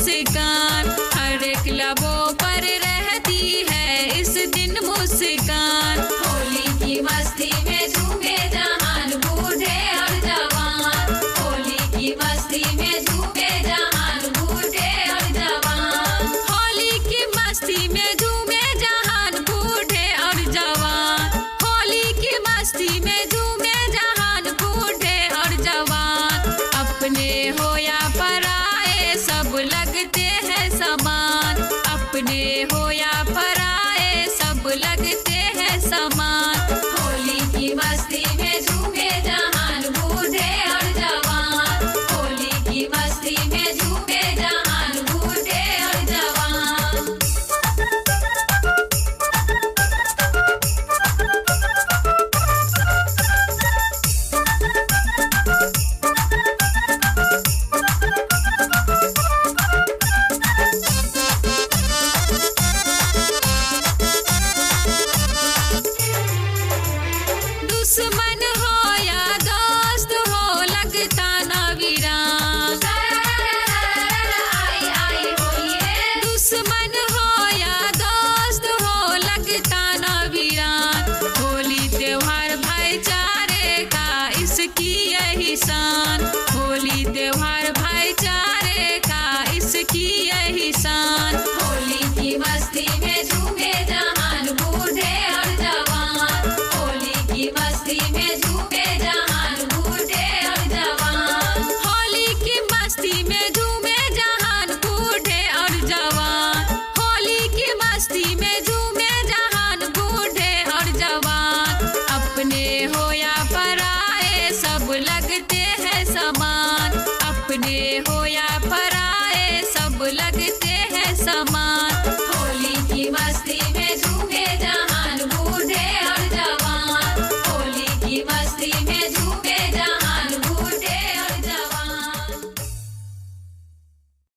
मुस्कान, हर एक लबों पर रहती है इस दिन मुस्कान। होली की मस्ती में झूमे जहान बूढ़े और जवान, होली की मस्ती में झूमे जहान बूढ़े और जवान, होली की मस्ती में झूमे जहान बूढ़े और जवान, होली की मस्ती में झूमे जहान बूढ़े और जवान। अपने हो या पराए सब लगते हैं समान, अपने हो या पराए सब लगते हैं समान। होली की मस्ती में झूमे जहान बूढ़े और जवान, होली की मस्ती में झूमे जहान बूढ़े और जवान। दुश्मन हो या दोस्त हो लगता ना वीरान, दुश्मन हो या दोस्त हो लगता ना वीरान। होली त्योहार भाईचारे का इसकी यही शान, होली त्योहार भाईचारे का इसकी यही शान। होली की मस्ती में झूमे जहान बूढ़े और जवान, होली की मस्ती में झूमे जहान बूढ़े और जवान, होली की मस्ती में झूमे जहान बूढ़े और जवान, होली की मस्ती में झूमे जहान बूढ़े और जवान। अपने हो या पराए सब लगते हैं समान, अपने हो या पराए सब लगते हैं समान। होली की मस्ती